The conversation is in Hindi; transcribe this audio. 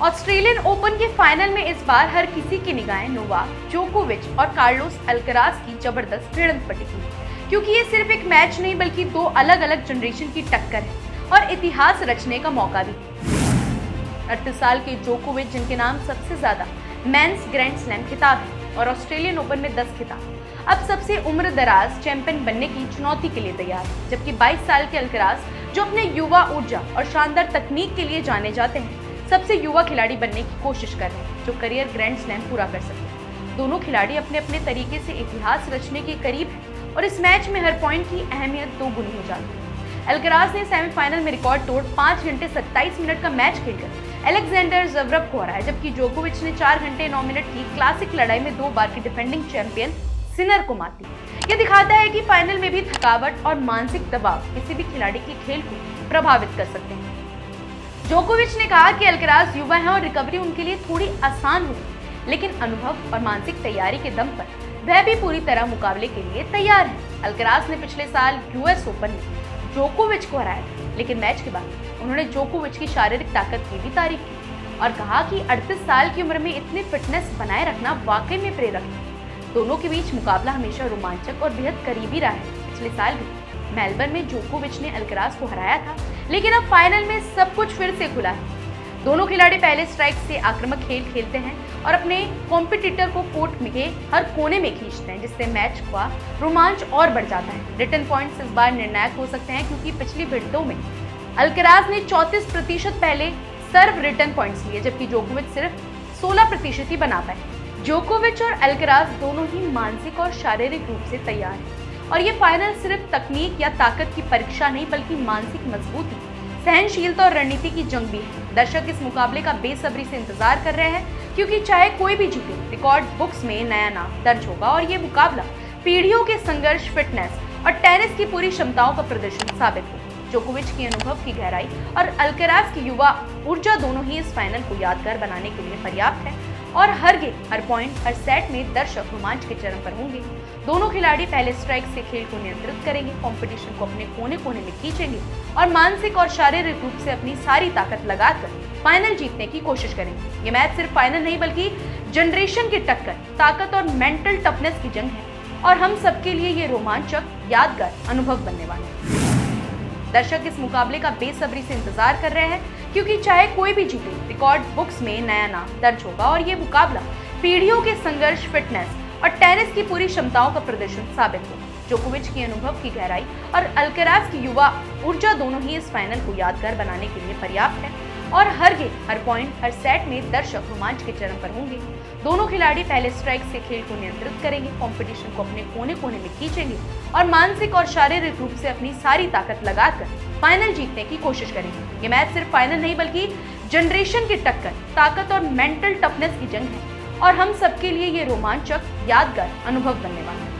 ऑस्ट्रेलियन ओपन के फाइनल में इस बार हर किसी की निगाहें नोवाक जोकोविच और कार्लोस अल्कराज की जबरदस्त भिड़ंत पर टिकी, क्योंकि ये सिर्फ एक मैच नहीं बल्कि दो अलग अलग जनरेशन की टक्कर है और इतिहास रचने का मौका भी। 38 साल के जोकोविच, जिनके नाम सबसे ज्यादा मेंस ग्रैंड स्लैम खिताब है और ऑस्ट्रेलियन ओपन में 10 खिताब, अब सबसे उम्र दराज चैंपियन बनने की चुनौती के लिए तैयार है। जबकि 22 साल के अल्कराज, जो अपने युवा ऊर्जा और शानदार तकनीक के लिए जाने जाते हैं, सबसे युवा खिलाड़ी बनने की कोशिश कर रहे हैं जो करियर ग्रैंड स्लैम पूरा कर सके। दोनों खिलाड़ी अपने अपने तरीके से इतिहास रचने के करीब हैं और इस मैच में हर पॉइंट की अहमियत दोगुनी हो जाती है। अल्कराज ने सेमीफाइनल में रिकॉर्ड तोड़ 5 घंटे 27 मिनट का मैच खेलकर अलेक्जेंडर ज़वेरेव को हराया, जबकि जोकोविच ने 4 घंटे 9 मिनट की क्लासिक लड़ाई में 2 बार की डिफेंडिंग चैंपियन सिनर को मात दी। ये दिखाता है कि फाइनल में भी थकावट और मानसिक दबाव किसी भी खिलाड़ी के खेल को प्रभावित कर सकते हैं। जोकोविच ने कहा कि अल्कराज युवा हैं और रिकवरी उनके लिए थोड़ी आसान होगी, लेकिन अनुभव और मानसिक तैयारी के दम पर वह भी पूरी तरह मुकाबले के लिए तैयार है। अल्कराज ने पिछले साल यूएस ओपन में जोकोविच को हराया था, लेकिन मैच के बाद उन्होंने जोकोविच की शारीरिक ताकत की भी तारीफ की और कहा कि 38 साल की उम्र में इतनी फिटनेस बनाए रखना वाकई में प्रेरक है। दोनों के बीच मुकाबला हमेशा रोमांचक और बेहद करीबी रहा है। पिछले साल भी मेलबर्न में जोकोविच ने अल्कराज को हराया था, लेकिन अब फाइनल में सब कुछ फिर से खुला है। दोनों खिलाड़ी पहले स्ट्राइक से आक्रामक खेल खेलते हैं और अपने कॉम्पिटिटर को कोर्ट के हर कोने में खींचते हैं, जिससे मैच का रोमांच और बढ़ जाता है। रिटर्न पॉइंट्स इस बार निर्णायक हो सकते हैं, क्योंकि पिछली भिड़ंतों में अल्कराज ने 34% पहले सर्व रिटर्न पॉइंट्स लिए, जबकि जोकोविच सिर्फ 16% ही बना पाए। जोकोविच और अल्कराज दोनों ही मानसिक और शारीरिक रूप से तैयार हैं और ये फाइनल सिर्फ तकनीक या ताकत की परीक्षा नहीं बल्कि मानसिक मजबूती, सहनशीलता और रणनीति की जंग भी है। दर्शक इस मुकाबले का बेसब्री से इंतजार कर रहे हैं, क्योंकि चाहे कोई भी जीते, रिकॉर्ड बुक्स में नया नाम दर्ज होगा और ये मुकाबला पीढ़ियों के संघर्ष, फिटनेस और टेनिस की पूरी क्षमताओं का प्रदर्शन साबित होगा। जोकोविच की अनुभव की गहराई और अल्कराज की युवा ऊर्जा दोनों ही इस फाइनल को यादगार बनाने के लिए पर्याप्त है और हर गेम, हर पॉइंट, हर सेट में दर्शक रोमांच के चरम पर होंगे। दोनों खिलाड़ी पहले स्ट्राइक से खेल को नियंत्रित करेंगे, कंपटीशन को अपने कोने कोने में खींचेंगे और मानसिक और शारीरिक रूप से अपनी सारी ताकत लगाकर फाइनल जीतने की कोशिश करेंगे। ये मैच सिर्फ फाइनल नहीं बल्कि जनरेशन की टक्कर, ताकत और मेंटल टफनेस की जंग है और हम सबके लिए ये रोमांचक, यादगार अनुभव बनने वाला है। दर्शक इस मुकाबले का बेसब्री से इंतजार कर रहे हैं, क्योंकि चाहे कोई भी जीते, रिकॉर्ड बुक्स में नया नाम दर्ज होगा और ये मुकाबला पीढ़ियों के संघर्ष, फिटनेस और टेनिस की पूरी क्षमताओं का प्रदर्शन साबित होगा। जोकोविच की अनुभव की गहराई और अल्कराज की युवा ऊर्जा दोनों ही इस फाइनल को यादगार बनाने के लिए पर्याप्त है और हर गेम, हर पॉइंट, हर सेट में दर्शक रोमांच के चरम पर होंगे। दोनों खिलाड़ी पहले स्ट्राइक से खेल को नियंत्रित करेंगे, कंपटीशन को अपने कोने कोने में खींचेंगे और मानसिक और शारीरिक रूप से अपनी सारी ताकत लगाकर फाइनल जीतने की कोशिश करेंगे। ये मैच सिर्फ फाइनल नहीं बल्कि जनरेशन की टक्कर, ताकत और मेंटल टफनेस की जंग है और हम सबके लिए ये रोमांचक, यादगार अनुभव बनने वाला है।